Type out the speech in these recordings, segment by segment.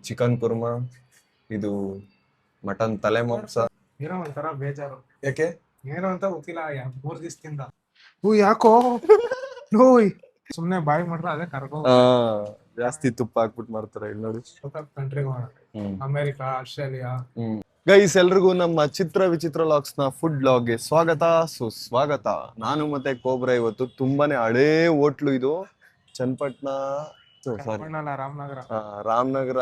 Chicken Kurma, ಇದು mutton ತಲೆ ಮಾಂಸ. ಏನೋ ಒಂಥರ ಬೇಜಾರು. ಯಾಕೆ? ಏನೋ ಅಂತ ಗೊತ್ತಿಲ್ಲ 3 ದಿವಸದಿಂದ. ಯಾಕೋ ಓಯ್ ಸುಮ್ನೆ ಬಾಯಿ ಮಾಡ್ರೆ ಅದೇ ಕರ್ಕೊ ಜಾಸ್ತಿ ತುಪ್ಪ ಹಾಕ್ಬಿಟ್ಟು ಮಾಡ್ತಾರೆ ಇಲ್ಲಿ ನೋಡಿ. Country America, Australia. ಗೈಸ್, ಎಲ್ರಿಗೂ ನಮ್ಮ ಚಿತ್ರ ವಿಚಿತ್ರ ಲಾಗ್ಸ್ ನ ಫುಡ್ ಲಾಗ್ ಗೆ ಸ್ವಾಗತ ಸುಸ್ವಾಗತ. ನಾನು ಮತ್ತೆ ಕೋಬ್ರಾ ಇವತ್ತು ತುಂಬಾನೇ ಹಳೇ ಹೋಟ್ಲು ಇದು, ಚನ್ನಪಟ್ಟಣ ರಾಮನಗರ ರಾಮನಗರ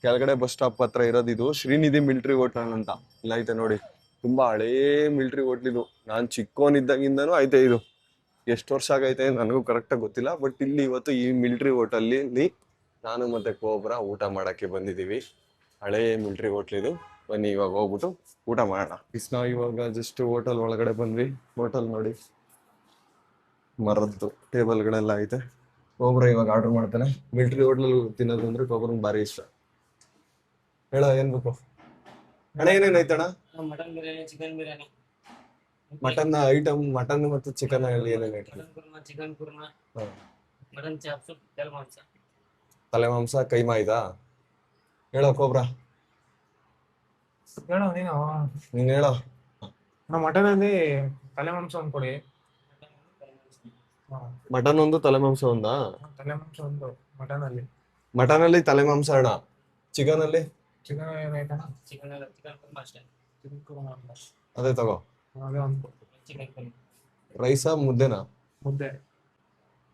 ಕೆಳಗಡೆ ಬಸ್ ಸ್ಟಾಪ್ ಹತ್ರ ಇರೋದು. ಇದು ಶ್ರೀನಿಧಿ ಮಿಲಿಟರಿ ಹೋಟೆಲ್ ಅಂತ ಇಲ್ಲ ಐತೆ ನೋಡಿ. ತುಂಬಾ ಹಳೇ ಮಿಲಿಟರಿ ಹೋಟ್ಲ್ ಇದು. ನಾನ್ ಚಿಕ್ಕೋನಿದ್ದಾಗಿಂದನೂ ಐತೆ ಇದು. ಎಷ್ಟು ವರ್ಷ ಆಗೈತೆ ನನಗೂ ಕರೆಕ್ಟ್ ಆಗಿ ಗೊತ್ತಿಲ್ಲ. ಬಟ್ ಇಲ್ಲಿ ಇವತ್ತು ಈ ಮಿಲಿಟರಿ ಹೋಟೆಲ್ ನಾನು ಮತ್ತೆ ಕೋಬ್ರಾ ಊಟ ಮಾಡಕ್ಕೆ ಬಂದಿದೀವಿ. ಹಳೇ ಮಿಲಿಟರಿ ಹೋಟ್ಲ್ ಇದು. ಬನ್ನಿ ಇವಾಗ ಹೋಗ್ಬಿಟ್ಟು ಊಟ ಮಾಡೋಣ. ನಾವು ಇವಾಗ ಜಸ್ಟ್ ಹೋಟೆಲ್ ಒಳಗಡೆ ಬಂದ್ವಿ. ಹೋಟೆಲ್ ನೋಡಿ, ಮರದ್ದು ಟೇಬಲ್ಗಳೆಲ್ಲ ಐತೆ. ಕೋಬ್ರಾ ಇವಾಗ ಆರ್ಡರ್ ಮಾಡ್ತಾನೆ. ಮಿಲಿಟರಿ ಹೋಟ್ಲಲ್ಲಿ ತಿನ್ನೋದು ಅಂದ್ರೆ ಕೋಬ್ರಂಗೆ ಭಾರಿ ಇಷ್ಟ. ಹೇಳ ಏನ್ ಬೇಕು ಅಣ್ಣ? ಏನೇನೈತಣ್ಣ? Mutton biryani, chicken biryani, mutton item, mutton ಮತ್ತು ಚಿಕನ್ ಅಲ್ಲಿ ಏನೇನು item? Chicken korma, mutton chops, ತಲೆ ಮಾಂಸ. ತಲೆ ಮಾಂಸ, ಕೈಮಾ ಇದಾ? ಹೇಳೋ ಕೋಬ್ರಾ, ಹೇಳೋ ನೀನ್ ಹೇಳೋ. ಮಟನ್ ಅಲ್ಲಿ ತಲೆ ಮಾಂಸ ಒಂದ್ ಕೊಡಿ. ಮಟನ್ ಒಂದು, ತಲೆ ಮಾಂಸ ಒಂದಾ? ತಲೆ ಮಾಂಸ ಒಂದು ಮಟನ್ ಅಲ್ಲಿ. ಮಟನ್ ಅಲ್ಲಿ ತಲೆ ಮಾಂಸ ಅಣ್ಣ. ಚಿಕನ್ ಅಲ್ಲಿ ಚಿಕನ್ ಏನಾಯ್ತಾ? ಚಿಕನ್ ಕುರ್ಮಾ ಅಷ್ಟೇ. ಚಿಕನ್ ಕುರ್ಮಾ ಅದೇ ತಗೋ. ಅದೇ ಒಂದು. ಚಿಕನ್ ಕುರ್ಮಾ. ರೈಸಾ ಮುದ್ದೆನಾ? ಮುದ್ದೆ.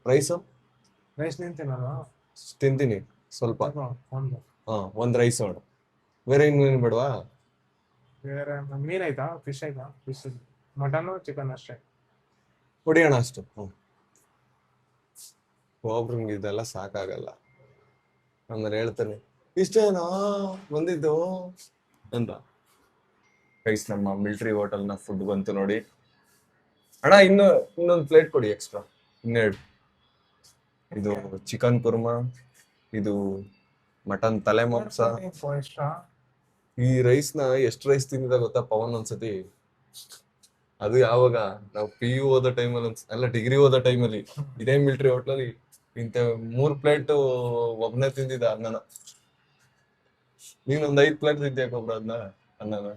ರೈಸು ರೈಸ್ ನಿಂತೇನಲ್ವಾ? ತಿಂತೀನಿ ಸ್ವಲ್ಪ. ಒಂದು. ಒಂದ್ ರೈಸ್ ಮಾಡು. ಬೇರೆ ಇನ್ನೇನು ಬೇಡವಾ? ಬೇರೆ ಮೀನ್ ಆಯ್ತಾ? ಫಿಶ್ ಆಯ್ತಾ? ಫಿಶ್, ಮಟನ್, ಚಿಕನ್ ಅಷ್ಟೇ ಕೊಡಿ ಅಣ್ಣ ಅಷ್ಟು. ಒಬ್ರಂಗೆ ಇದೆಲ್ಲ ಸಾಕಾಗಲ್ಲ. ಆಮೇಲೆ ಹೇಳ್ತಾನೆ ಇಷ್ಟೇನಾ ಬಂದಿದ್ದು ಅಂತ. ಗೈಸ್, ನಮ್ಮ ಮಿಲಿಟರಿ ಹೋಟೆಲ್ನ ಫುಡ್ ಬಂತು ನೋಡಿ. ಅಣ್ಣ ಇನ್ನೊಂದು ಪ್ಲೇಟ್ ಕೊಡಿ ಎಕ್ಸ್ಟ್ರಾ, ಇನ್ನೆರಡು. ಇದು ಚಿಕನ್ ಕುರ್ಮಾ, ಇದು ಮಟನ್ ತಲೆ ಮಾಂಸ. ಈ ರೈಸ್ ನ ಎಷ್ಟು ರೈಸ್ ತಿಂದಿದ ಗೊತ್ತಾ ಪವನ್ ಒಂದ್ಸತಿ? ಅದು ಯಾವಾಗ ನಾವು PU ಓದೋ ಟೈಮಲ್ಲಿ, ಅಲ್ಲ ಡಿಗ್ರಿ ಓದೋ ಟೈಮಲ್ಲಿ ಇದೇ ಮಿಲಿಟರಿ ಹೋಟ್ಲಲ್ಲಿ ಇಂತ 3 ಪ್ಲೇಟ್ ಒಬ್ನೇ ತಿಂದಿದ್ದ ಅನ್ನನ. ನೀನೊಂದ್ 5 ಪ್ಲೇಟ್ ತಿಂತೀಯ ಕೊಬ್ರ ಅದನ್ನ?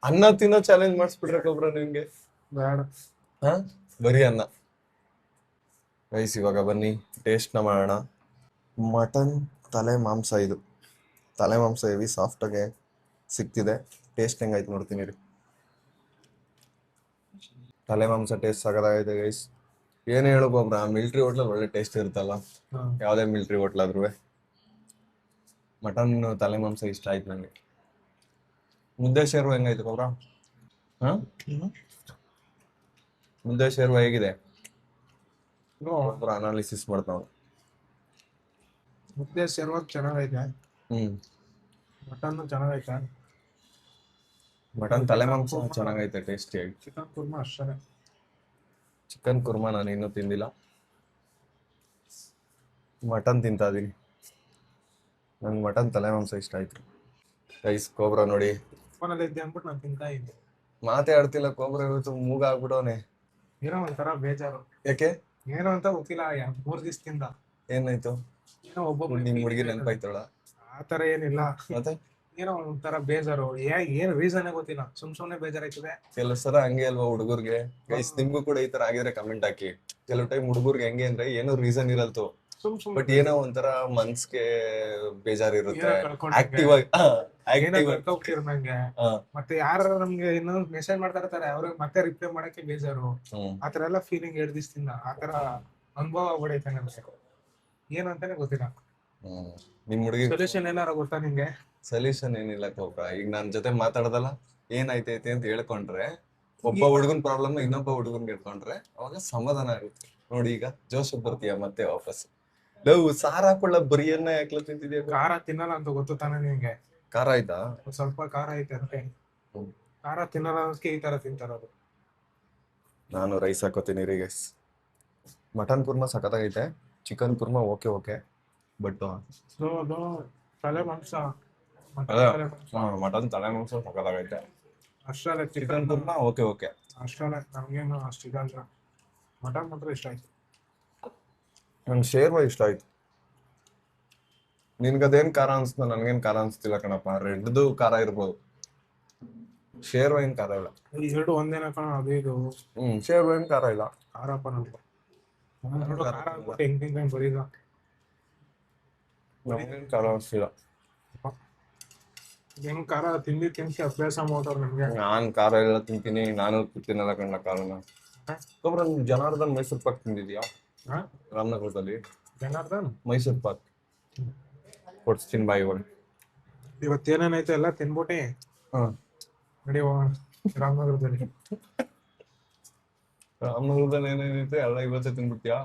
ಅನ್ನ ತಿನ್ನೋ ಚಾಲೆಂಜ್ ಮಾಡಿಸ್ಬಿಟ್ರೆ ಕೊಬ್ರ ನಿಮ್ಗೆ? ಬೇಡ. ಬರೀ ಅನ್ನ. ರೈಸ್ ಇವಾಗ ಬನ್ನಿ ಟೇಸ್ಟ್ ನ ಮಾಡೋಣ. ಮಟನ್ ತಲೆ ಮಾಂಸ, ಇದು ತಲೆ ಮಾಂಸ ಹೆವಿ ಸಾಫ್ಟ್ ಆಗಿ ಸಿಕ್ತಿದೆ. ಟೇಸ್ಟ್ ಹೆಂಗಾಯ್ತು ನೋಡ್ತೀನಿ ರೀ. ತಲೆ ಮಾಂಸ ಟೇಸ್ಟ್ ಸಾಕಾಗೈತೆ ಗೈಸ್. ಏನ್ ಹೇಳಕ್ ಒಬ್ರ, ಮಿಲಿಟರಿ ಹೋಟ್ಲಲ್ಲಿ ಒಳ್ಳೆ ಟೇಸ್ಟ್ ಇರುತ್ತಲ್ಲ, ಯಾವ್ದೇ ಮಿಲಿಟರಿ ಹೋಟ್ಲ್ ಆದ್ರೂ. ಮಟನ್ ತಲೆ ಮಾಂಸ ಇಷ್ಟ ಆಯ್ತು ನಂಗೆ. ಮುದ್ದೆ ಶೇರ್ವ ಹೆಂಗಾಯ್ತು ಕೊಬ್ರ? ಮುದ್ದೆ ಶೇರ್ವ ಹೇಗಿದೆ? ಅನಾಲಿಸಿಸ್ ಮಾಡ್ತಾವ. ಮುದ್ದೆ ಸೇರ್ವಾಗ ಚೆನ್ನಾಗೈತೆ. ಮಟನ್ ಚೆನ್ನಾಗೈತೆ. ಮಟನ್ ತಲೆ ಮಾಂಸ ಚೆನ್ನಾಗೈತೆ ಟೇಸ್ಟಿ ಆಗಿ. ಚಿಕನ್ ಕುರ್ಮಾ ಅಷ್ಟೇ. ಚಿಕನ್ ಕುರ್ಮಾ ನಾನು ಇನ್ನೂ ತಿಂದಿಲ್ಲ. ಮಟನ್ ತಿಂತಾ ಇದೀನಿ. ನಂಗೆ ಮಟನ್ ತಲೆ ಮಾಂಸ ಇಷ್ಟ ಆಯ್ತು. ರೈಸ್ ಕೋಬ್ರಾ ನೋಡಿ, ಫೋನಲ್ಲಿ ಇದ್ದೆ ಅಂದ್ಬಿಟ್ಟು ನಾನು ತಿಂತಾ ಇದ್ದೆ. ಮಾತೇ ಆಡ್ತಿಲ್ಲ ಕೋಬ್ರಾ ಇವತ್ತು. ಮೂಗ ಆಗ್ಬಿಟ್ಟವನೆ. ಏನೋ ಒಂಥರ ಬೇಜಾರು. ಯಾಕೆ? ಏನೋ ಅಂತ ಗೊತ್ತಿಲ್ಲ 3 ದಿವಸದಿಂದ. ಏನಾಯ್ತು? ಏನೋ ಒಬ್ಬೊಬ್ಬ ನಿಮ್ ಹುಡುಗಿ ನೆನಪಾಯ್ತಳ? ಆತರ ಏನಿಲ್ಲ. ಮತ್ತೆ ಏನೋ ಒಂಥರ ಬೇಜಾರು. ಏನ್ ರೀಸನ್ ಗೊತ್ತಿಲ್ಲ, ಸುಮ್ನೆ ಬೇಜಾರಾಯ್ತದೆ. ಕೆಲವು ಸಲ ಹಂಗೆ ಅಲ್ವಾ ಹುಡುಗರ್ಗೆ? ಗೈಸ್, ನಿಮ್ಗೂ ಕೂಡ ಈ ತರ ಆಗಿದ್ರೆ ಕಮೆಂಟ್ ಹಾಕಿ. ಕೆಲವು ಟೈಮ್ ಹುಡುಗರ್ಗೆ ಹೆಂಗೆ ಅಂದ್ರೆ ಏನೋ ರೀಸನ್ ಇರಲ್ತು, ಬಟ್ ಏನೋ ಒಂಥರ ಮನ್ಸ್ಗೆ ಬೇಜಾರಿರುತ್ತೆ. ಆಕ್ಟಿವ್ ಆಗಿ ನಂಗೆ ಮತ್ತೆ ಯಾರು ನಮ್ಗೆ ಇನ್ನೊಂದು ಮೆಸೇಜ್ ಮಾಡ್ತಾ ಇರ್ತಾರೆ, ಅವ್ರಿಗೆ ಮತ್ತೆ ರಿಪ್ಲೈ ಮಾಡಕ್ಕೆ ಬೇಜಾರು. ಆತರ ಎಲ್ಲ ಫೀಲಿಂಗ್ 2 ದಿವಸದಿಂದ ಆತರ ಅನುಭವ ಆಗ್ಬಿಡೈತೆ ನಮ್ಗೆ. ಏನು ಅಂತಾನೆ ಗೊತ್ತಿಲ್ಲ. ನಿಮ್ ಹುಡುಗಿ ಸೊಲ್ಯೂಷನ್ ಏನಾರ ಗೊತ್ತಾ ನಿಮ್ಗೆ? ಸೊಲ್ಯೂಷನ್ ಏನಿಲ್ಲ ಕೋಬ್ರಾ. ಈಗ ನನ್ ಜೊತೆ ಮಾತಾಡದಲ್ಲ, ಏನಾಯ್ತೈತೆ ಅಂತ ಹೇಳ್ಕೊಂಡ್ರೆ, ಒಬ್ಬ ಹುಡುಗನ್ ಪ್ರಾಬ್ಲಮ್ ಇನ್ನೊಬ್ಬ ಹುಡುಗನ್ಗೆ ಹೇಳ್ಕೊಂಡ್ರೆ ಅವಾಗ ಸಮಾಧಾನ ಆಗುತ್ತೆ. ನೋಡಿ, ಈಗ ಜೋಶ್ ಬರ್ತೀಯ ಮತ್ತೆ ವಾಪಸ್. ಸಾರ ಹಾಕೊಳ್ಳ ಬರಿಯನ್ನ ಯಾಕೆ ತಿಂತಿದ್ಯಾ? ಖಾರ ತಿನ್ನಲ್ಲ ಅಂತ ಗೊತ್ತು ತಾನೆ ನಿಮ್ಗೆ? ಖಾರ ಆಯ್ತಾ? ಸ್ವಲ್ಪ ಖಾರ ಐತೆ ಅಂತೆ. ಖಾರ ತಿನ್ನಲ್ಲ ಅನ್ನೋದಕ್ಕೆ ಈ ತರ ತಿಂತಾರದು. ನಾನು ರೈಸ್ ಹಾಕೋತೀನಿ ರೀ ಗೈಸ್. ಮಟನ್ ಕುರ್ಮಾ ಸಖತ್ತಾಗೈತೆ. ಚಿಕನ್ ಕುರ್ಮಾ ಓಕೆ, ಬಟ್ ತಲೆ ಮಾಂಸ, ಮಟನ್ ತಲೆ ಮಾಂಸ ಸಖತ್ತಾಗೈತೆ. ಅಷ್ಟೇ. ಚಿಕನ್ ಕುರ್ಮಾ ಓಕೆ ಅಷ್ಟೇ. ನಮ್ಗೇನು ಅಷ್ಟಿಲ್ಲ. ಮಟನ್ ಮಾತ್ರ ಇಷ್ಟ ಆಯ್ತು. ನಂಗೆ ಶೇರ್ವ ಇಷ್ಟ ಆಯ್ತು. ನಿನ್ಗದೇನ್ ಖಾರ ಅನ್ಸ್ತ ನನ್ಗೇನ್ ಖಾರ ಅನ್ಸ್ತಿಲ್ಲ ಕಣಪ್ಪ. ರೆಡ್ದು ಖಾರ ಇರ್ಬೋದು, ಶೇರ್ವ ಏನ್ ಖಾರ ಇಲ್ಲ. ಈ ಎರಡು ಒಂದೇನ ಕಣ, ಅದು ಇದು ಶೇರ್ವ ಏನ್ ಖಾರ ಇಲ್ಲ. ಖಾರಪ್ಪ ನಮ್ಗೆ. ಎರಡು ಖಾರ ಆಗ್ಬಿಟ್ಟು ಹೆಂಗ್ ತಿಂತ ಬರೀದ. ನಮ್ಗೇನ್ ಖಾರ ಅನ್ಸ್ತಿಲ್ಲ. ಹೆಂಗ್ ಖಾರ ತಿಂದಿ ಅಭ್ಯಾಸ ಮಾಡೋರು ನಮ್ಗೆ. ನಾನ್ ಖಾರ ಎಲ್ಲ ತಿಂತೀನಿ, ನಾನು ತಿನ್ನಲ್ಲ ಕಣ್ಣ ಖಾರನ. ಒಬ್ರ ಜನಾರ್ದನ್ ಮೈಸೂರ್ ಪಾಕ್ ತಿಂದಿದ್ಯಾ? ರಾಮನಗರದಲ್ಲಿ ಜನಾರ್ದನ್ ಮೈಸೂರ್ ಪಾಕ್ ಕೊಡ್ಸ್ತೀನಿ ಬಾಯಿ ಒಳಗೆ. ಇವತ್ತೇನೇನೈತೆ ಎಲ್ಲ ತಿನ್ಬಿಟ್ಟಿ ನಡಿ ಹೋಗೋಣ ರಾಮನಗರದಲ್ಲಿ. ರಾಮನಗರದಲ್ಲಿ ಏನೇನೈತೆ ಎಲ್ಲ ಇವತ್ತೇ ತಿನ್ಬಿಟ್ಯಾ?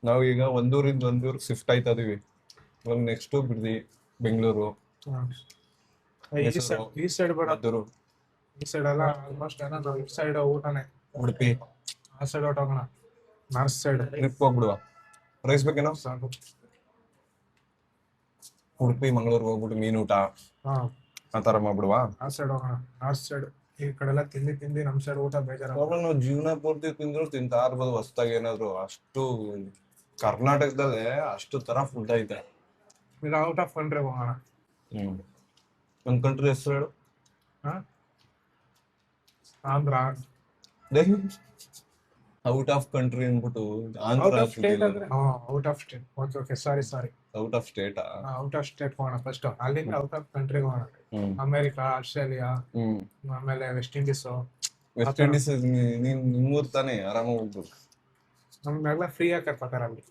ನಾವ್ ಈಗ ಒಂದೂರಿಂದ ಒಂದೂರ್ಗ್ ಶಿಫ್ಟ್ ಆಯ್ತಾ ಇದೀವಿ. ಇವಾಗ ನೆಕ್ಸ್ಟ್ ಬಿಡ್ದಿ ಬೆಂಗಳೂರು, ಈ ಸೈಡ್ ಬೇಡ, ಮದ್ದೂರು, ಈ ಸೈಡ್ ಎಲ್ಲ ಆಲ್ಮೋಸ್ಟ್ ಏನೋ ಈ ಸೈಡ್ ಊಟನೇ. ಉಡುಪಿ, ಆ ಸೈಡ್ ಹೊಟ್ಟೋಗೋಣ, ನಾರ್ತ್ ಸೈಡ್ ಟ್ರಿಪ್ ಹೋಗ್ಬಿಡುವ. ರೈಸ್ ಬೇಕೇನೋ? ಸಾಕು. ಉಡುಪಿ ಮಂಗಳೂರ್ಗೆ ಹೋಗ್ಬಿಟ್ಟು ಮೀನ್ ಊಟ ಹಾ ಆ ತರ ಮಾಡ್ಬಿಡುವ. ಆ ಸೈಡ್ ಹೋಗೋಣ, ನಾರ್ತ್ ಸೈಡ್. ಈ ಕಡೆ ಎಲ್ಲ ತಿಂದಿ ನಮ್ ಸೈಡ್ ಊಟ ಬೇಜಾರ. ನಾವು ಜೀವನ ಪೂರ್ತಿ ತಿಂದ್ರು ತಿಂತಾ ಇರ್ಬೋದು ಹೊಸ್ದಾಗಿ ಏನಾದ್ರು. ಅಷ್ಟು ಕರ್ನಾಟಕದಲ್ಲೇ ಅಷ್ಟು ತರ ಫುಡ್ ಐತೆ. ಇಲ್ಲ ಔಟ್ ಆಫ್ ಕಂಟ್ರಿ ಹೋಗೋಣ. ಒಂದ್ ಕಂಟ್ರಿ ಹೆಸರು ಹೇಳು. ಆಂಧ್ರ. ಔಟ್ ಆಫ್ ಕಂಟ್ರಿ ಅಂದ್ಬಿಟ್ಟು ಔಟ್ ಆಫ್ ಸ್ಟೇಟ್ ಅಂದ್ರೆ out of state. Okay sorry out of state. Out of state ಹೋಗೋಣ ಫಸ್ಟ್, ಅಲ್ಲಿಂದ ಔಟ್ ಆಫ್ ಕಂಟ್ರಿ ಹೋಗೋಣ. ಅಮೆರಿಕಾ, ಆಸ್ಟ್ರೇಲಿಯಾ, ಆಮೇಲೆ ವೆಸ್ಟ್ ಇಂಡೀಸ್. ವೆಸ್ಟ್ ಇಂಡೀಸ್ ನಿಮ್ಮೂರ್ ತಾನೇ, ಆರಾಮಾಗಿ ಹೋಗ್ಬೋದು. ನಮ್ಗೆಲ್ಲ ಫ್ರೀ ಆಗಿ ಕರ್ಕೊತಾರೆ ಅಲ್ಲಿ.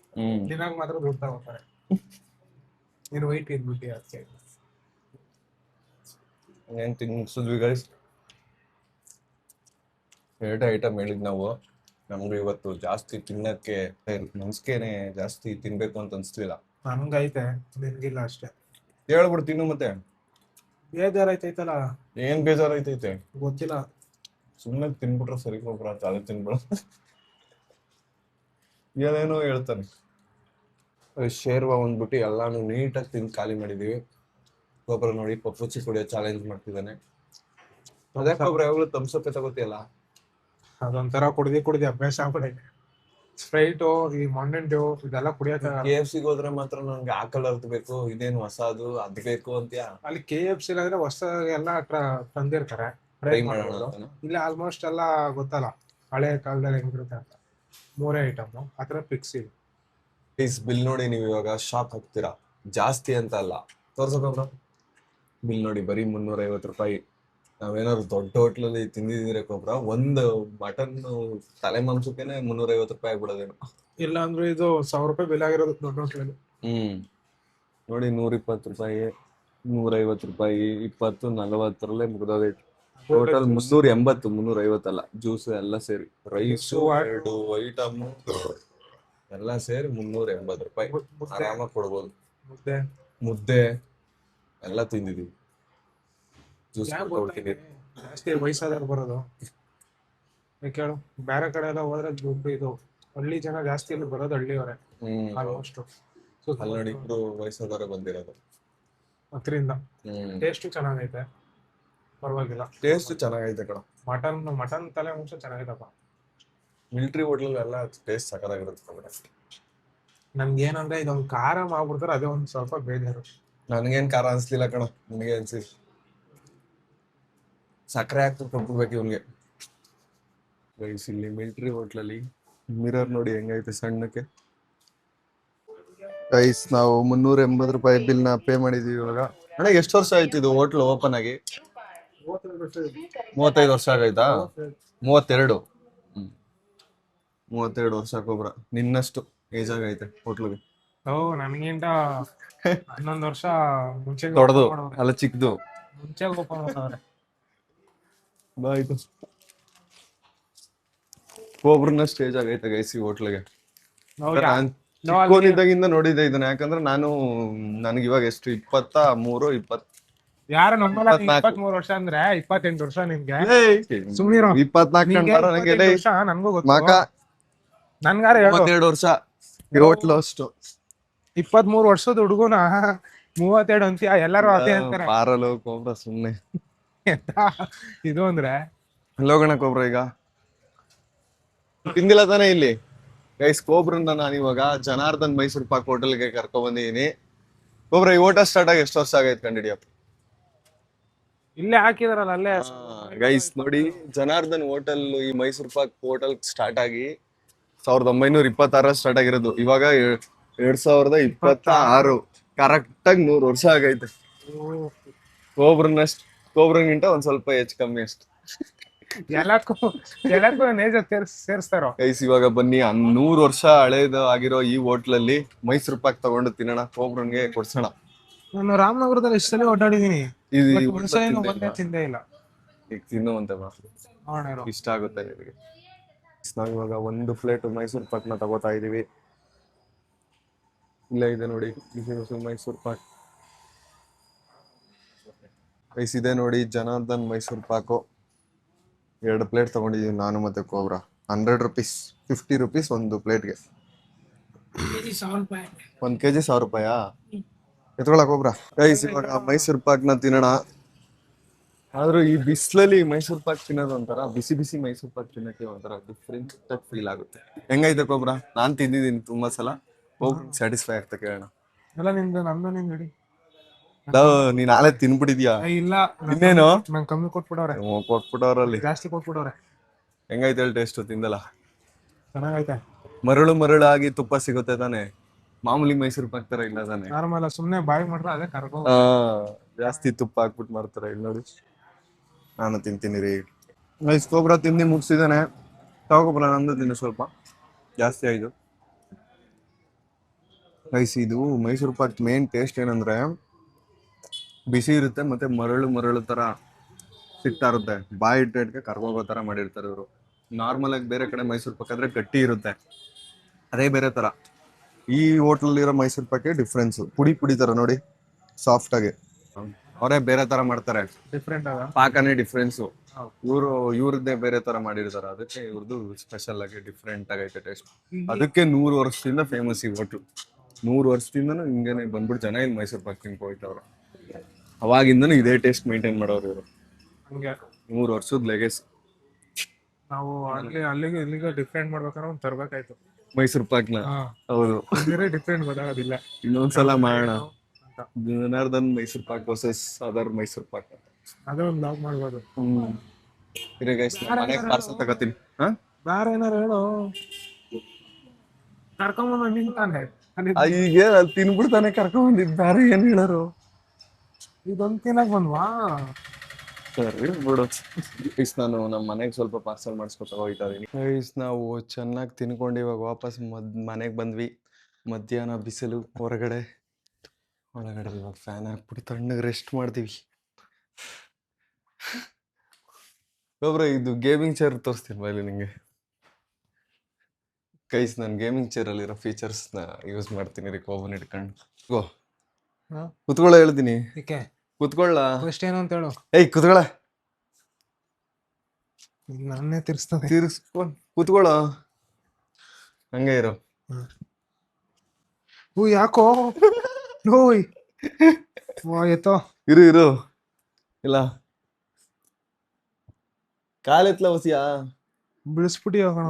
ದಿನಾಗ ಮಾತ್ರ ದುಡ್ಡು ತಗೋತಾರೆ. ನೀನು ವೈಟ್ ಇದ್ಬಿಟ್ಟಿ ಅದಕ್ಕೆ. ಏನ್ ತಿನ್ಸಿದ್ವಿ ಗೈಸ್? ಎರಡೇ ಐಟಮ್ ಹೇಳಿದ್ ನಾವು. ನಮ್ಗೆ ಇವತ್ತು ಜಾಸ್ತಿ ತಿನ್ನಕ್ಕೆ ಮನ್ಸ್ಕೇನೆ ಜಾಸ್ತಿ ತಿನ್ಬೇಕು ಅಂತ ಅನ್ಸ್ಲಿಲ್ಲ. ನನ್ಗೈತೆ, ನಿನ್ಗಿಲ್ಲ ಅಷ್ಟೇ. ಹೇಳ್ಬಿಡು ತಿನ್ನು ಮತ್ತೆ. ಬೇಜಾರೈತೈತಲ್ಲ. ಏನ್ ಬೇಜಾರೈತೈತೆ ಗೊತ್ತಿಲ್ಲ. ಸುಮ್ಮನೆ ತಿನ್ಬಿಟ್ರೆ ಸರಿ ಹೋಗ್ರ ಅದೇ ತಿನ್ಬಿಡ. ಏನೇನೋ ಹೇಳ್ತಾನೆ. ಶೇರ್ವ ಒಂದ್ಬಿಟ್ಟು ಎಲ್ಲಾನು ನೀಟಾಗಿ ತಿಂದು ಖಾಲಿ ಮಾಡಿದೀವಿ. ಗೊಬ್ಬರ ನೋಡಿ ಪಪ್ಪುಚ್ಚಿ ಕುಡಿಯೋ ಚಾಲೆಂಜ್ ಮಾಡ್ತಿದ್ದಾನೆ. ಅದೇ ಗೊಬ್ಬರ ಯಾವಾಗಲೂ ತಮ್ಸಪ್ಪೆ ತಗೋತಿಯಲ್ಲ? ಅದೊಂಥರ ಕುಡ್ದಿ ಅಭ್ಯಾಸ ಆಗ್ಬಿಟ್ಟೈತೆ. ಸ್ಪ್ರೈಟು, ಈ ಮೌಂಟೇನ್ ಡ್ಯೂ ಇದೆಲ್ಲ ಕುಡಿಯಕ. KFC ಹೋದ್ರೆ ಮಾತ್ರ ನನ್ಗೆ ಆ ಕಲರ್ದು ಬೇಕು, ಇದೇನು ಹೊಸದು ಅದ್ ಬೇಕು ಅಂತ್ಯಾ? ಅಲ್ಲಿ KFC ಅಂದ್ರೆ ಹೊಸ ಎಲ್ಲ ತಂದಿರ್ತಾರೆ, ಟ್ರೈ ಮಾಡೋಣ ಅಂತಾನ? ಇಲ್ಲ ಆಲ್ಮೋಸ್ಟ್ ಎಲ್ಲ ಗೊತ್ತಲ್ಲ ಹಳೆ ಕಾಲದಲ್ಲಿ ಹೆಂಗಿರುತ್ತೆ ಅಂತ. 3 ಐಟಮ್ ಆತರ ಫಿಕ್ಸ್ ಇದೆ. ಬಿಲ್ ನೋಡಿ ನೀವು ಇವಾಗ ಶಾಕ್ ಆಗ್ತೀರಾ. ಜಾಸ್ತಿ ಅಂತ ಅಲ್ಲ, ತೋರ್ಸೋದ್ರ ಬಿಲ್ ನೋಡಿ ಬರೀ 350 ರೂಪಾಯಿ. ನಾವೇನಾದ್ರು ದೊಡ್ಡ ಹೋಟ್ಲಲ್ಲಿ ತಿಂದಿದ್ರೆ ಕೊಬ್ರ ಒಂದು ಮಟನ್ ತಲೆ ಮಾಂಸಕ್ಕೇನೆ 350 ರೂಪಾಯಿ ಆಗ್ಬಿಡೋದೇನು. ಇಲ್ಲ ಅಂದ್ರೆ ಇದು 1000 ರೂಪಾಯಿ ಬೆಲೆ ಆಗಿರೋದು ದೊಡ್ಡ ಹೋಟ್ಲಲ್ಲಿ. ನೋಡಿ 120 ರೂಪಾಯಿ, 150 ರೂಪಾಯಿ, 20, 40ರಲ್ಲೇ ಮುಗ್ದೋಗೈತೆ. ಟೋಟಲ್ 380, 350 ಅಲ್ಲ, ಜ್ಯೂಸ್ ಎಲ್ಲ ಸೇರಿ, ರೈಸು 2 ಐಟಮ್ ಎಲ್ಲ ಸೇರಿ 380 ರೂಪಾಯಿ ಆರಾಮಾಗಿ ಕೊಡ್ಬೋದು. ಮುದ್ದೆ ಎಲ್ಲ ತಿಂದಿದೀವಿ. ಜ್ಯೂಸ್ ಜಾಸ್ತಿ ವಯಸ್ಸಾದವ್ರು ಬರೋದು. ಕೇಳು, ಬೇರೆ ಕಡೆ ಎಲ್ಲ ಹೋದ್ರೆ ದುಡ್ಡು ಇದು. ಹಳ್ಳಿ ಜನ ಜಾಸ್ತಿ ಇಲ್ಲಿ ಬರೋದು, ಹಳ್ಳಿಯವರೇ ಆಲ್ಮೋಸ್ಟ್. ಅಲ್ಲಿ ನೋಡಿ ಇಬ್ರು ವಯಸ್ಸಾದವರೇ ಬಂದಿರೋದು. ಅದರಿಂದ ಟೇಸ್ಟ್ ಚೆನ್ನಾಗೈತೆ, ಪರವಾಗಿಲ್ಲ. ಟೇಸ್ಟ್ ಚೆನ್ನಾಗೈತೆ ಕಣ. ಮಟನ್ ತಲೆ ಮಾಂಸ ಚೆನ್ನಾಗೈತಪ್ಪ. ಮಿಲಿಟರಿ ಹೋಟ್ಲಲ್ಲಿ ಎಲ್ಲ ಟೇಸ್ಟ್ ಸಕ್ಕತ್ತಾಗಿರುತ್ತೆ. ನನ್ಗೆ ಏನಂದ್ರೆ ಇದೊಂದು ಖಾರ ಮಾಡ್ಬಿಡ್ತಾರೆ, ಅದೇ ಒಂದ್ ಸ್ವಲ್ಪ ಬೇಜಾರು. ನನ್ಗೇನ್ ಖಾರ ಅನ್ಸ್ಲಿಲ್ಲ ಕಣ, ನಿನಗೆ ಅನ್ಸಿ. ಸಕ್ಕರೆ ಹಾಕ್ತು ಕೊಟ್ಬಿಡ್ಬೇಕು ಇವ್ನಿಗೆ. ಗೈಸ್ ಇಲ್ಲಿ ಮಿಲಿಟರಿ ಹೋಟ್ಲಲ್ಲಿ ಮಿರರ್ ನೋಡಿ ಹೆಂಗೈತೆ ಸಣ್ಣಕ್ಕೆ. ಗೈಸ್ ನಾವು 380 ರೂಪಾಯಿ ಬಿಲ್ ನ ಪೇ ಮಾಡಿದೀವಿ ಇವಾಗ. ಅಣ್ಣ ಎಷ್ಟು ವರ್ಷ ಆಯ್ತು ಇದು ಹೋಟ್ಲ್ ಓಪನ್ ಆಗಿ? 35 ವರ್ಷ ಆಗೈತಾ? 32. 32 ವರ್ಷ ಕೊಬ್ರ. ನಿನ್ನಷ್ಟು ಏಜ್ ಆಗೈತೆ ಹೋಟ್ಲಿಗೆ. ನನ್ಗಿಂತ 11 ವರ್ಷ ಮುಂಚೆ ದೊಡ್ಡದು ಅಲ್ಲ, ಚಿಕ್ಕದು. ಮುಂಚೆ ಓಪನ್ ಮಾಡ್ತಾರೆ. ಬಾಯ್ತು ಒಬ್ರನ್ನ ಸ್ಟೇಜ್ ಆಗೈತೆ ಗೈಸ್ ಈ ಹೋಟ್ಲಿಗೆ. ಚಿಕ್ಕವನಿದ್ದಾಗಿಂದ ನೋಡಿದ್ದೆ ಇದನ್ನ. ಯಾಕಂದ್ರೆ ನನಗೆ ಇವಾಗ ಎಷ್ಟು 23, 20. ಯಾರು ನಮ್ಮಲ್ಲ 23 ವರ್ಷ ಅಂದ್ರೆ 28 ವರ್ಷ ನಿಮ್ಗೆ. ಸುಮ್ನಿರೋ. 24 ವರ್ಷ ನನ್ಗೂ ಗೊತ್ತು. ನನ್ಗಾರ 32 ವರ್ಷ ಈ ಹೋಟ್ಲು ಅಷ್ಟು. 23 ವರ್ಷದ ಹುಡುಗನ 32 ಅಂತೀಯ, ಎಲ್ಲಾರು ಅದೇ ಅಂತಾರೆ. ಪಾರಲು ಕೋಬ್ರ ಸುಮ್ನೆ ಇದು ಅಂದ್ರೆ ಹೋಗೋಣ ಕೋಬ್ರ. ಈಗ ತಿಂದಿಲ್ಲ ತಾನೇ ಇಲ್ಲಿ ಗೈಸ್ ಕೋಬ್ರನ್ನ ನಾನು ಇವಾಗ ಜನಾರ್ದನ್ ಮೈಸೂರ್ ಪಾಕ್ ಹೋಟೆಲ್ಗೆ ಕರ್ಕೊಂಡ್ ಬಂದಿದ್ದೀನಿ. ಒಬ್ರ ಈ ಹೋಟೆಲ್ ಸ್ಟಾರ್ಟ್ ಆಗಿ ಎಷ್ಟು ವರ್ಷ ಆಗೈತೆ ಕಂಡಿಡಿಯಪ್ಪ? ಇಲ್ಲೇ ಹಾಕಿದಾರಲ್ಲ ಅಲ್ಲೇ. ಗೈಸ್ ನೋಡಿ, ಜನಾರ್ದನ್ ಹೋಟೆಲ್ ಈ ಮೈಸೂರು ಪಾಕ್ ಹೋಟೆಲ್ ಸ್ಟಾರ್ಟ್ ಆಗಿ 1926 ಸ್ಟಾರ್ಟ್ ಆಗಿರೋದು. ಇವಾಗ 2026. ಕರೆಕ್ಟ್ ಆಗಿ 100 ವರ್ಷ ಆಗೈತೆ. ಕೋಬ್ರನ್ಗಿಂತ ಒಂದ್ ಸ್ವಲ್ಪ ಹೆಚ್ಚು ಕಮ್ಮಿ ಅಷ್ಟು. ಎಲ್ಲಕ್ಕೂ ನೇಜ ಸೇರಿಸ್ತಾರೋ. ಗೈಸ್ ಇವಾಗ ಬನ್ನಿ, 100 ವರ್ಷ ಹಳೇದು ಆಗಿರೋ ಈ ಹೋಟ್ಲಲ್ಲಿ ಮೈಸೂರು ಪಾಕ್ ತಗೊಂಡು ತಿನ್ನೋಣ, ಕೋಬ್ರನ್ಗೆ ಕೊಡ್ಸೋಣ. ನಾನು ರಾಮನಗರದಲ್ಲಿ ಎಷ್ಟು ಸಲ ಓಡಾಡಿದೀನಿ, ಇದು ಒಂದೇ ತಿಂದೇ ಇಲ್ಲ. ಈಗ ತಿನ್ನುವಂತ ನೋಡೋಣ. ಇಷ್ಟ ಆಗುತ್ತೆ ನಿಮಗೆ. ನಾವು ಇವಾಗ 1 ಪ್ಲೇಟ್ ಮೈಸೂರು ಪಾಕ್ನ ತಗೋತಾ ಇದೀವಿ. ಇಲ್ಲ ಇದೆ ನೋಡಿ ಮೈಸೂರು ಪಾಕ್. ಗೈಸ್ ಇದೆ ನೋಡಿ ಜನಾರ್ದನ್ ಮೈಸೂರು ಪಾಕು. 2 ಪ್ಲೇಟ್ ತಗೊಂಡಿದೀವಿ ನಾನು ಮತ್ತೆ ಕೋಬ್ರಾ. 100 rupees, 50 rupees ಒಂದು ಪ್ಲೇಟ್ಗೆ. 1 kg 1,000 ರೂಪಾಯಾ? ಎತ್ಕೊಳಕ್ ಕೋಬ್ರಾ. ಗೈಸ್ ಇವಾಗ ಮೈಸೂರು ಪಾಕ್ನ ತಿನ್ನೋಣ. ಆದ್ರೂ ಈ ಬಿಸಿಲಲ್ಲಿ ಮೈಸೂರು ಪಾಕ್ ತಿನ್ನೋದು ಒಂಥರ, ಬಿಸಿ ಬಿಸಿ ಮೈಸೂರು ಪಾಕ್ ತಿನ್ನಕ್ಕೆ ಒಂಥರ ಡಿಫ್ರೆಂಟ್ ಫೀಲ್ ಆಗುತ್ತೆ. ಹೆಂಗೈತೆ ಕೋಬ್ರಾ? ನಾನ್ ತಿಂದಿದ್ದೀನಿ ತುಂಬಾ ಸಲ. ಸ್ಯಾಟಿಸ್ಫೈ ಆಗ್ತಾ ಕೇಳೋಣ. ಎಲ್ಲ ನಿಂದು ನಮ್ದು ನಿಂದು ಹಿಡಿ. ನೀನ್ ನಾಳೆ ತಿನ್ಬಿಟ್ಟಿದ್ಯಾ? ಇಲ್ಲ ಇನ್ನೇನು ನಂಗೆ ಕಮ್ಮಿ ಕೊಟ್ಬಿಡವ್ರೆ. ಕೊಟ್ಬಿಟ್ಟವ್ರಲ್ಲಿ. ಜಾಸ್ತಿ ಕೊಟ್ಬಿಡವ್ರೆ. ಹೆಂಗೈತೆ ಹೇಳಿ ಟೇಸ್ಟ್? ತಿಂದಲ್ಲ? ಚೆನ್ನಾಗೈತೆ. ಮರಳು ಆಗಿ ತುಪ್ಪ ಸಿಗುತ್ತೆ ತಾನೆ, ಮಾಮೂಲಿ ಮೈಸೂರು ಪಾಕ್ ತರ ಇಲ್ಲ ತಾನೆ. ನಾರ್ಮಲ್ ಸುಮ್ನೆ ಬಾಯಿ ಮಾಡ್ರೆ ಅದೇ ಕರ್ಕೊ. ಜಾಸ್ತಿ ತುಪ್ಪ ಹಾಕ್ಬಿಟ್ಟು ಮಾಡ್ತಾರೆ ಇಲ್ಲಿ ನೋಡಿ. ನಾನು ತಿಂತೀನಿ ರೀ. ಗೈಸ್ ಕೋಬ್ರಾ ತಿಂದು ಮುಗಿಸಿದಾನೆ. ತಗೋಬ್ರಾ ನಂದು ತಿನ್ನು, ಸ್ವಲ್ಪ ಜಾಸ್ತಿ ಆಯ್ತು. ಗೈಸ್ ಇದು ಮೈಸೂರು ಪಾಕ್ ಮೇನ್ ಟೇಸ್ಟ್ ಏನಂದ್ರೆ ಬಿಸಿ ಇರುತ್ತೆ, ಮತ್ತೆ ಮರಳು ತರ ಸಿಗ್ತಾ ಇರುತ್ತೆ. ಬಾಯಿ ಇಟ್ಟಕ್ಕೆ ಕರ್ಗೋಗೋ ತರ ಮಾಡಿರ್ತಾರೆ ಇವರು. ನಾರ್ಮಲ್ ಆಗಿ ಬೇರೆ ಕಡೆ ಮೈಸೂರು ಪಾಕ್ ಆದ್ರೆ ಗಟ್ಟಿ ಇರುತ್ತೆ, ಅದೇ ಬೇರೆ ತರ. ಈ ಹೋಟ್ಲಲ್ಲಿ ಇರೋ ಮೈಸೂರು ಪಾಕ್ ಡಿಫ್ರೆನ್ಸ್, ಪುಡಿ ತರ ನೋಡಿ, ಸಾಫ್ಟ್ ಆಗಿ. ಅವರೇ ಬೇರೆ ತರ ಮಾಡ್ತಾರೆ, ಡಿಫ್ರೆಂಟ್ ಆಗ ಪಾಕನೇ ಡಿಫ್ರೆನ್ಸು. ಇವ್ರದ್ದೇ ಬೇರೆ ತರ ಮಾಡಿರ್ತಾರೆ, ಅದಕ್ಕೆ ಇವ್ರದ್ದು ಸ್ಪೆಷಲ್ ಆಗಿ ಡಿಫ್ರೆಂಟ್ ಆಗೈತೆ ಟೇಸ್ಟ್. ಅದಕ್ಕೆ 100 ವರ್ಷದಿಂದ ಫೇಮಸ್ ಈ ಹೋಟ್ಲು. 100 ವರ್ಷದಿಂದನೂ ಹಿಂಗೇನೆ ಬಂದ್ಬಿಟ್ಟು ಜನ ಇಲ್ಲಿ ಮೈಸೂರು ಪಾಕ್ ತಿನ್ಕೊ ಹೋಯ್ತವ್ರೆ. ಅವಾಗಿಂದನೂ ಇದೇ ಟೇಸ್ಟ್ ಮೇಂಟೈನ್ ಮಾಡೋರು ಇವರು. ಹಂಗೆ 100 ವರ್ಷದ ಲೆಗೆಸಿ. ನಾವು ಅಲ್ಲಿಗೆ ಇಲ್ಲಿಗೆ ಡಿಫ್ರೆಂಟ್ ಮಾಡ್ಬೇಕಾದ್ರೆ ಒಂದು ತರ್ಬೇಕಾಯ್ತು ಮೈಸೂರು ಪಾಕ್ನ. ಹೌದು, ಡಿಫ್ರೆಂಟ್ ಗೊತ್ತಾಗೋದಿಲ್ಲ. ಇನ್ನೊಂದ್ಸಲ ಮಾಡೋಣ, ಜನಾರ್ದನ್ ಮೈಸೂರು ಪಾಕ್ ವರ್ಸಸ್ ಅದರ್ ಮೈಸೂರು ಪಾಕ್. ಅದೇ ಒಂದು ಲಾಗ್ ಮಾಡ್ಬೋದು. ಮನೆಗೆ ಪಾರ್ಸಲ್ ತಗೋತೀನಿ. ಬೇರೆ ಏನಾರು ಹೇಳು, ಕರ್ಕೊಂಬಂದು ನಿಂತಾನೆ ಈಗ ತಿನ್ಬಿಡ್ತಾನೆ ಕರ್ಕೊಂಡ್ ಬೇರೆ ಏನ್ ಹೇಳೋರು. ಇದೊಂದ್ ತಿನ್ನಕ್ ಬಂದ್ವಾ? ಸರಿ ಬಿಡು. ನಾನು ನಮ್ಮ ಮನೆಗೆ ಸ್ವಲ್ಪ ಪಾರ್ಸಲ್ ಮಾಡಿಸ್ಕೊತಾ ಹೋಗ್ತಾ ಇದೀನಿ. ನಾವು ಚೆನ್ನಾಗಿ ತಿನ್ಕೊಂಡು ಇವಾಗ ವಾಪಸ್ ಮನೆಗೆ ಬಂದ್ವಿ. ಮಧ್ಯಾಹ್ನ ಬಿಸಿಲು ಹೊರಗಡೆ, ಒಳಗಡೆ ಇವಾಗ ಫ್ಯಾನ್ ಹಾಕ್ಬಿಟ್ಟು ತಣ್ಣಗೆ ರೆಸ್ಟ್ ಮಾಡ್ತೀವಿ. ಒಬ್ರೆ ಇದು ಗೇಮಿಂಗ್ ಚೇರ್ ತೋರಿಸ್ತೀನಿ ಬಾ ಇಲ್ಲಿ ನಿಂಗೆ. ಗೈಸ್ ನಾನು ಗೇಮಿಂಗ್ ಚೇರ್ ಅಲ್ಲಿರೋ ಫೀಚರ್ಸ್ನ ಯೂಸ್ ಮಾಡ್ತೀನಿ ರೀ, ಕೋವನ್ ಇಟ್ಕೊಂಡು. ಕುತ್ಕೊಳ್ಳ ಹೇಳ್ತೀನಿ, ಕುತ್ಕೊಳ್ಳ. ಫಸ್ಟ್ ಏನು ಅಂತ ಹೇಳು. ಏಯ್ ಕುತ್ಕೊಳ್ಳ. ನನ್ನೇ ತಿರ್ಸ್ತದೆ. ತಿರ್ಸ್ಕೊಂಡ್ ಕುತ್ಕೊಳ್ಳ, ಹಂಗೆ ಇರೋ. ಯಾಕೋ ನೋಯ್ ಎತ್ತೋ. ಇರು ಇಲ್ಲ, ಕಾಲೆತ್ಲ ಹೊಸಿಯಾ ಬಿಡಿಸ್ಬಿಟ್ಟಿ ಹೋಗೋಣ.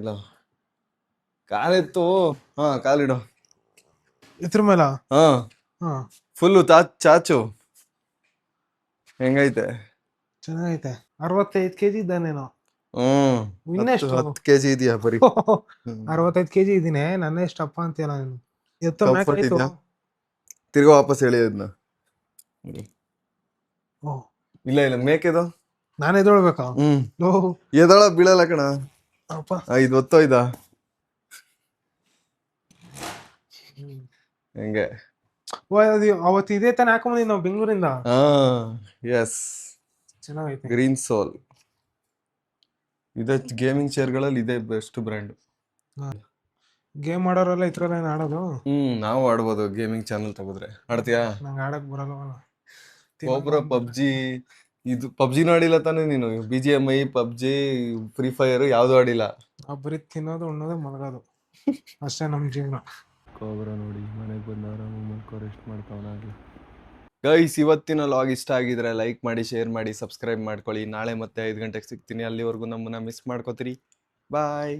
ಇಲ್ಲ ಕಾಲೆತ್ತು. ಹಾ ಕಾಲಿಡು ಇದ್ರ ಮೇಲ. ಹಾ ಫುಲ್ಲು ಚಾಚು. ಹೆಂಗೈತೆ? ಚೆನ್ನಾಗೈತೆ. 65 kg ಇದ್ದಾನೇನೋ. ಇನ್ನೆಷ್ಟು? 10 kg ಇದೆಯಾ ಬರೀ? 65 kg ಇದೀನಿ. ನನ್ನ ಎಷ್ಟಪ್ಪ ಅಂತೀಯಲ್ಲ ನೀನು. ತಿರ್ಗಾ ವಾಪಸ್ ಹೇಳಿ ಅದನ್ನ. ಇಲ್ಲ ಮೇಕೆದು ನಾನು ಎದೊಳ್ಬೇಕಾ? ಎದೊಳ ಬೀಳಲ್ಲ ಕಣ. ಇದು ಒತ್ತೋಯ್ದ ಹೆಂಗೆ? ಅವತ್ತು ಇದೇ ತಾನೇ ಹಾಕೊಂಬಂದಿ ನಾವು ಬೆಂಗಳೂರಿಂದ. ಎಸ್, ಚೆನ್ನಾಗೈತೆ. ಗ್ರೀನ್ ಸೋಲ್. ಇದೇ ಗೇಮಿಂಗ್ ಚೇರ್ಗಳಲ್ಲಿ ಇದೇ ಬೆಸ್ಟ್ ಬ್ರ್ಯಾಂಡ್. ಗೇಮ್ ಆಡೋರೆಲ್ಲ ಇದ್ರಲ್ಲ ಆಡೋದು. ನಾವು ಆಡ್ಬೋದು ಗೇಮಿಂಗ್ ಚಾನಲ್ ತಗೋದ್ರೆ. ಆಡ್ತೀಯಾ? ನಂಗೆ ಆಡಕ್ ಬರಲ್ಲ. ಒಬ್ರು ಪಬ್ಜಿ, ಇದು ಪಬ್ಜಿನೂ ಆಡಿಲ್ಲ ತಾನೇ ನೀನು? BGMI, ಪಬ್ಜಿ, ಫ್ರೀ ಫೈರ್ ಯಾವ್ದು ಆಡಿಲ್ಲ? ಬರೀ ತಿನ್ನೋದು, ಉಣ್ಣೋದು, ಮಲಗೋದು ಅಷ್ಟೇ ನಮ್ ಜೀವನ. ಕೋಬ್ರಾ ನೋಡಿ ಮನೆಗೆ ಬಂದು ಆರಾಮಾಗಿ ಮಲ್ಕೋ, ರೆಸ್ಟ್ ಮಾಡ್ತಾವನಾಗ್ಲಿ. ಗೈಸ್ ಇವತ್ತಿನ ಲಾಗ್ ಇಷ್ಟ ಆಗಿದ್ರೆ ಲೈಕ್ ಮಾಡಿ, ಶೇರ್ ಮಾಡಿ, ಸಬ್ಸ್ಕ್ರೈಬ್ ಮಾಡ್ಕೊಳ್ಳಿ. ನಾಳೆ ಮತ್ತೆ 5 ಗಂಟೆಗೆ ಸಿಗ್ತೀನಿ. ಅಲ್ಲಿವರೆಗೂ ನಮ್ಮನ್ನ ಮಿಸ್ ಮಾಡ್ಕೋತೀರಿ. ಬಾಯ್.